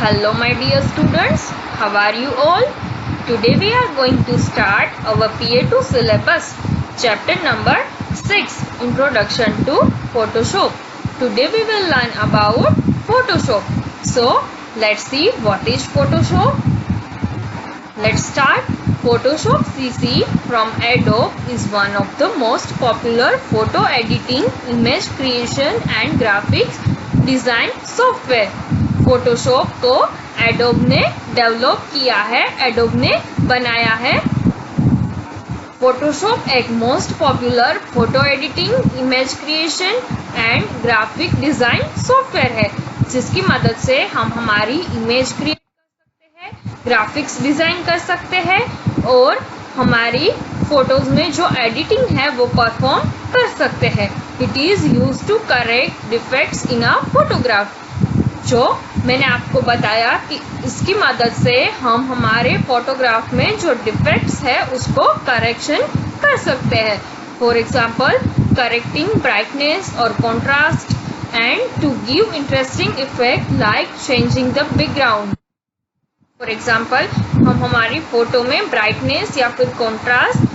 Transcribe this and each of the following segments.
Hello my dear students, how are you all? Today we are going to start our PA2 syllabus, chapter number 6, Introduction to Photoshop. Today we will learn about Photoshop. So let's see what is Photoshop. Let's start. Photoshop CC from Adobe is one of the most popular photo editing, image creation and graphics design software. Photoshop को adobe ने develop किया है, adobe ने बनाया है। Photoshop एक most popular photo editing, image creation and graphic design software है, जिसकी मदद से हम हमारी इमेज क्रिएट कर सकते हैं, ग्राफिक्स डिजाइन कर सकते हैं और हमारी फोटोज में जो एडिटिंग है वो परफॉर्म कर सकते हैं। It is used to correct defects in a photograph. जो मैंने आपको बताया कि इसकी मदद से हम हमारे फोटोग्राफ में जो डिफेक्ट्स है उसको करेक्शन कर सकते हैं। फॉर एग्जांपल करेक्टिंग ब्राइटनेस और contrast and to give interesting effect like changing the background. For example हम हमारी फोटो में ब्राइटनेस या फिर कॉन्ट्रास्ट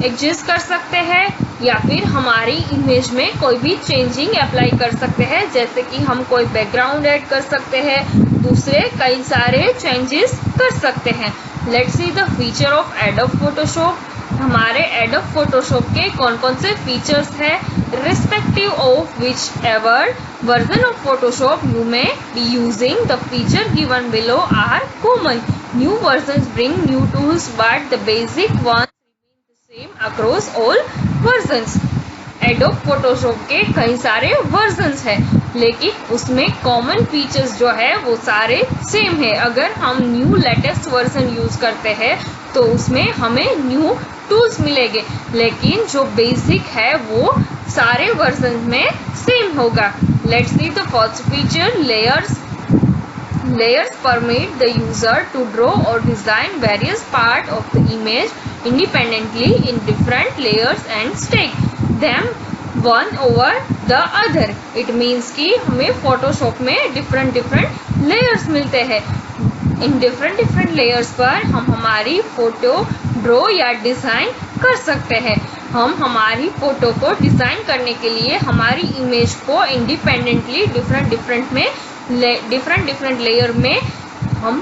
एडजस्ट कर सकते हैं या फिर हमारी इमेज में कोई भी चेंजिंग अप्लाई कर सकते हैं, जैसे कि हम कोई बैकग्राउंड ऐड कर सकते हैं, दूसरे कई सारे चेंजेस कर सकते हैं। Let's see the feature of Adobe Photoshop. हमारे एडोब फोटोशॉप के कौन कौन से फीचर्स हैं, respective of whichever version of Photoshop you may be using, the feature given below are common. New versions bring new tools but the basic one same across all versions. Adobe Photoshop के कई सारे versions हैं, लेकिन उसमें common features जो है वो सारे सेम है। अगर हम न्यू लेटेस्ट वर्जन यूज करते हैं तो उसमें हमें न्यू टूल्स मिलेंगे, लेकिन जो बेसिक है वो सारे वर्जन में सेम होगा। Let's see the first feature, layers. Layers permit the user to draw or design various parts of the image independently in different layers and stack them one over the other. It means कि हमें Photoshop में different layers मिलते हैं। इन different layers पर हम हमारी photo draw या design कर सकते हैं। हम हमारी फोटो को डिज़ाइन करने के लिए हमारी इमेज को इंडिपेंडेंटली डिफरेंट लेयर में हम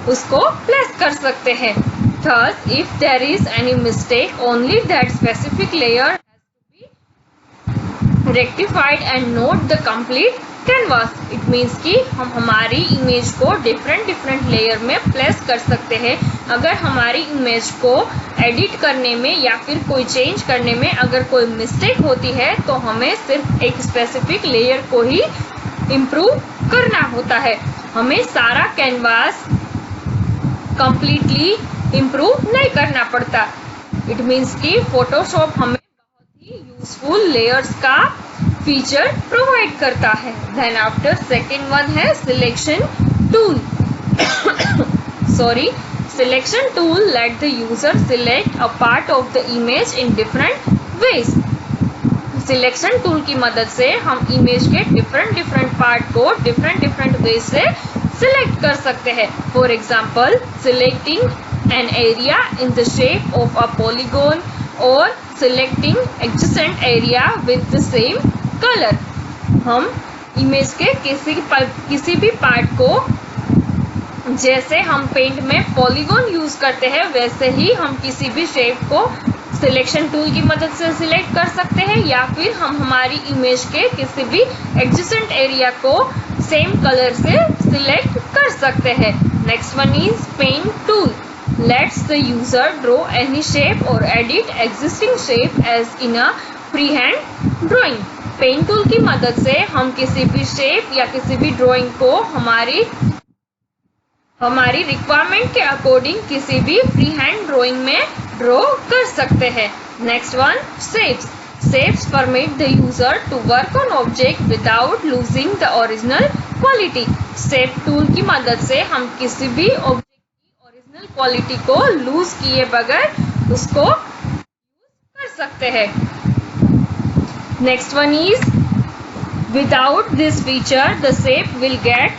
उसको प्लेस कर सकते हैं। Thus, if there is any mistake, only that specific layer has to be rectified and not the complete canvas. It means कि हम हमारी इमेज को डिफरेंट लेयर में प्लेस कर सकते हैं। अगर हमारी इमेज को एडिट करने में या फिर कोई चेंज करने में अगर कोई मिस्टेक होती है तो हमें सिर्फ एक स्पेसिफिक लेयर को ही इम्प्रूव करना होता है, हमें सारा कैनवास कंप्लीटली इम्प्रूव नहीं करना पड़ता। इट मीन्स कि फोटोशॉप हमें बहुत ही यूजफुल लेयर्स का फीचर प्रोवाइड करता है। देन आफ्टर सेकेंड वन है selection tool. Sorry, selection tool let the user select a part of the image in different ways. सिलेक्शन टूल की मदद से हम इमेज के डिफरेंट पार्ट को डिफरेंट वे से सिलेक्ट कर सकते हैं। For example selecting an area in the shape of a polygon और selecting adjacent area with the same colour. हम इमेज के किसी भी पार्ट को, जैसे हम पेंट में पॉलीगॉन यूज करते हैं, वैसे ही हम किसी भी शेप को सिलेक्शन टूल की मदद से सिलेक्ट कर सकते हैं, या फिर हम हमारी इमेज के किसी भी एडजेसेंट एरिया को सेम कलर से सिलेक्ट कर सकते हैं। Next one is paint tool. Lets the user draw any shape और edit existing shape as in a free hand drawing. Paint tool की मदद से हम किसी भी शेप या किसी भी ड्राइंग को हमारी रिक्वायरमेंट के अकॉर्डिंग किसी भी फ्री हैंड ड्राइंग में ड्रॉ कर सकते हैं। Next one, shapes. Shapes permit the user to work on object without losing the original quality. Shape tool की मदद से हम किसी भी ऑब्जेक्ट की ओरिजिनल क्वालिटी को लूज किए बगैर उसको यूज कर सकते हैं। Next one is, without this feature the shape will get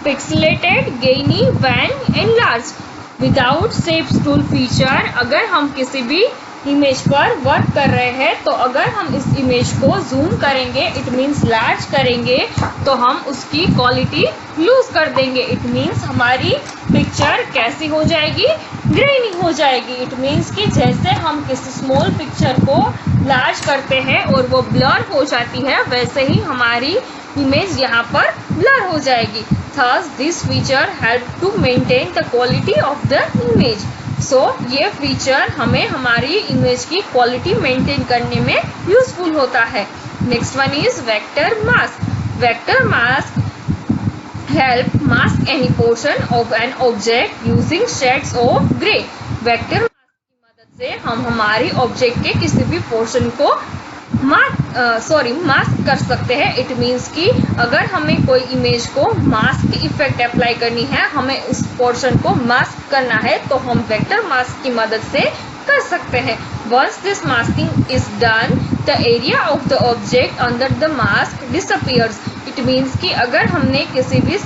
pixelated, grainy when enlarged. Without shapes tool feature, अगर हम किसी भी इमेज पर वर्क कर रहे हैं तो अगर हम इस इमेज को जूम करेंगे, इट मीन्स लार्ज करेंगे, तो हम उसकी क्वालिटी लूज कर देंगे. इट मीन्स हमारी पिक्चर कैसी हो जाएगी, ग्रेनी हो जाएगी. इट मीन्स कि जैसे हम किसी स्मॉल पिक्चर को लार्ज करते हैं और वो ब्लर हो जाती है, वैसे ही हमारी इमेज यहाँ पर ब्लर हो जाएगी. Thus, this feature help to maintain the quality of the image. So, ये फीचर हमें हमारी इमेज की क्वालिटी मेंटेन करने में यूजफुल होता है. Next one is vector mask. Vector mask help mask any portion of an object using shades of gray. Vector mask की मदद से हम हमारी ऑब्जेक्ट के किसी भी पोर्शन को मास्क कर सकते हैं. इट मीन्स कि अगर हमें कोई इमेज को मास्क इफेक्ट अप्लाई करनी है, हमें उस पोर्शन को मास्क करना है, तो हम वेक्टर मास्क की मदद से कर सकते हैं. Once this masking is done, the area of the object under the mask disappears. It means कि अगर हमने किसी भी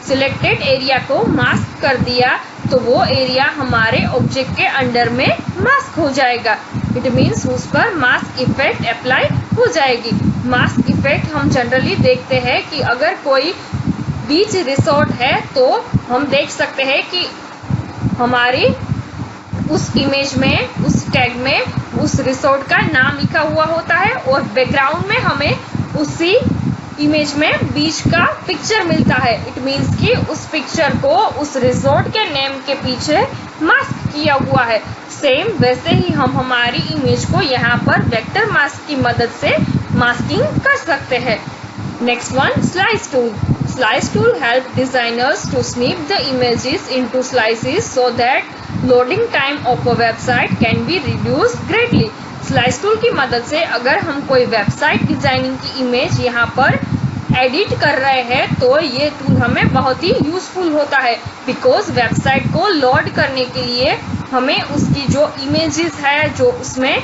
सिलेक्टेड एरिया को मास्क कर दिया, तो वो एरिया हमारे ऑब्जेक्ट के अंडर में मास्क हो जाएगा. इट मीन्स उस पर मास्क इफेक्ट अप्लाई हो जाएगी. मास्क इफेक्ट हम जनरली देखते हैं कि अगर कोई बीच रिसोर्ट है तो हम देख सकते हैं कि हमारी उस इमेज में, उस टैग में उस रिसोर्ट का नाम लिखा हुआ होता है और बैकग्राउंड में हमें उसी इमेज में बीच का पिक्चर मिलता है. इट मीन्स कि उस पिक्चर को उस रिसोर्ट के नेम के पीछे मास्क किया हुआ है. सेम वैसे ही हम हमारी इमेज को यहाँ पर वेक्टर मास्क की मदद से मास्किंग कर सकते हैं. Next one, slice tool. Slice tool help designers to snip the images into slices so that loading time of a website can be reduced greatly. Slice tool की मदद से अगर हम कोई वेबसाइट डिजाइनिंग की इमेज यहाँ पर एडिट कर रहे हैं तो ये टूल हमें बहुत ही यूजफुल होता है. बिकॉज वेबसाइट को लोड करने के लिए हमें उसकी जो इमेजेस है, जो उसमें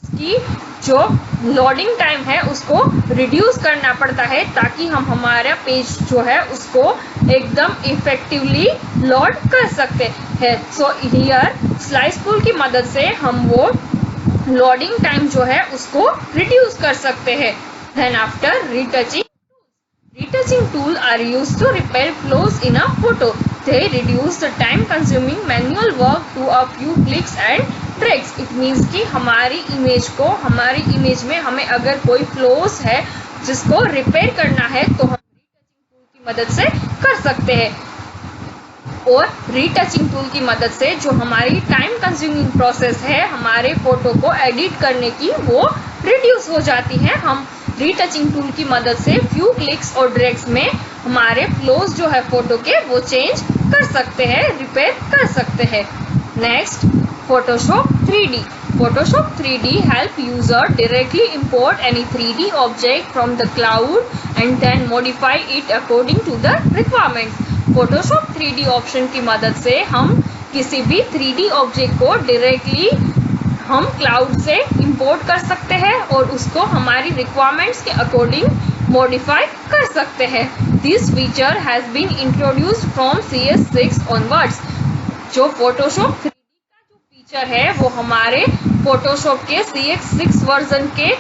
उसकी जो लोडिंग टाइम है उसको रिड्यूस करना पड़ता है, ताकि हम हमारा पेज जो है उसको एकदम इफेक्टिवली लोड कर सकते हैं. सो हियर स्लाइस टूल की मदद से हम वो लोडिंग टाइम जो है उसको रिड्यूस कर सकते हैं. Then after retouching tool are used to repair flaws in a photo. They reduce the time consuming manual work to a few clicks and drags. It means कि हमारी इमेज में हमें अगर कोई फ्लोस है जिसको रिपेयर करना है तो हम रीटचिंग टूल की मदद से कर सकते हैं. और रीटचिंग टूल की मदद से जो हमारी टाइम कंज्यूमिंग प्रोसेस है हमारे फोटो को एडिट करने की, वो रिड्यूस हो जाती है. हम रीटचिंग टूल की मदद से फ्यू क्लिक्स और ड्रैग्स में हमारे फ्लोज जो है फोटो के वो चेंज कर सकते हैं, रिपेयर कर सकते हैं. Next, Photoshop 3D. Photoshop 3D help user directly import any 3D object from the cloud and then modify it according to the requirements. Photoshop 3D option की मदद से हम किसी भी 3D ऑब्जेक्ट को डायरेक्टली हम क्लाउड से इंपोर्ट कर सकते हैं और उसको हमारी रिक्वायरमेंट्स के अकॉर्डिंग मॉडिफाई कर सकते हैं. This feature has been introduced from CS6 onwards. जो फोटोशॉप 3D का जो फीचर है वो हमारे फोटोशॉप के CS6 वर्जन के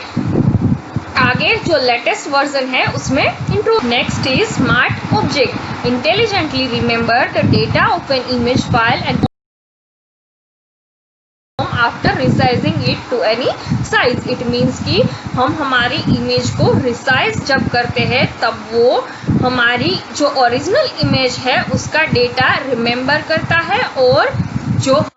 आगे जो लेटेस्ट वर्जन है उसमें intro. Next is smart object. Intelligently remember the data of an image file and after resizing it to any size. It means कि हम हमारी इमेज को रिसाइज जब करते हैं तब वो हमारी जो ओरिजिनल इमेज है उसका डेटा रिमेंबर करता है और जो हम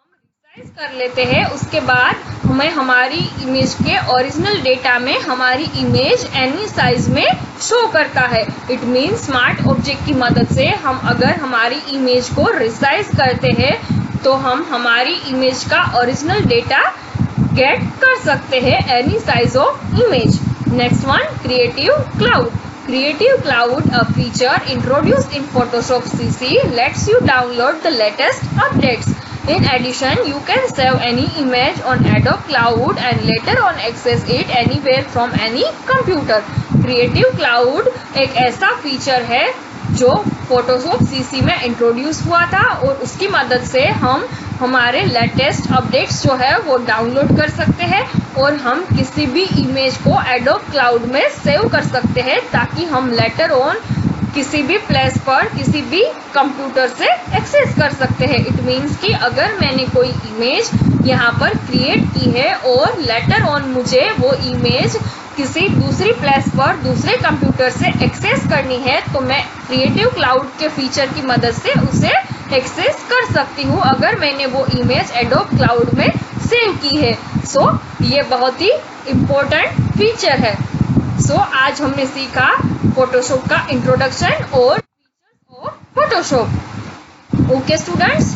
रिसाइज कर लेते हैं उसके बाद हमें हमारी इमेज के ओरिजिनल डेटा में हमारी इमेज एनी साइज में शो करता है. इट मीन्स स्मार्ट ऑब्जेक्ट की मदद से हम अगर हमारी इमेज को रिसाइज करते हैं तो हम हमारी इमेज का ओरिजिनल डेटा गेट कर सकते हैं any size of image. Next one, creative cloud. Creative Cloud, a feature introduced in Photoshop CC, lets you download the latest updates. In addition, you can save any image on Adobe Cloud and later on access it anywhere from any computer. Creative Cloud एक ऐसा feature है जो Photoshop CC में introduce हुआ था और उसकी मदद से हम हमारे लेटेस्ट अपडेट्स जो है वो डाउनलोड कर सकते हैं और हम किसी भी इमेज को Adobe Cloud में सेव कर सकते हैं ताकि हम लेटर ऑन किसी भी प्लेस पर किसी भी कंप्यूटर से एक्सेस कर सकते हैं। इट मीन्स कि अगर मैंने कोई इमेज यहाँ पर क्रिएट की है और लेटर ऑन मुझे वो इमेज किसी दूसरी प्लेस पर दूसरे कंप्यूटर से एक्सेस करनी है तो मैं क्रिएटिव क्लाउड के फीचर की मदद से उसे एक्सेस कर सकती हूँ अगर मैंने वो इमेज एडोब क्लाउड में सेव की है। सो ये बहुत ही इम्पोर्टेंट फीचर है। सो आज हमने सीखा फोटोशॉप का इंट्रोडक्शन और features of Photoshop. Okay students.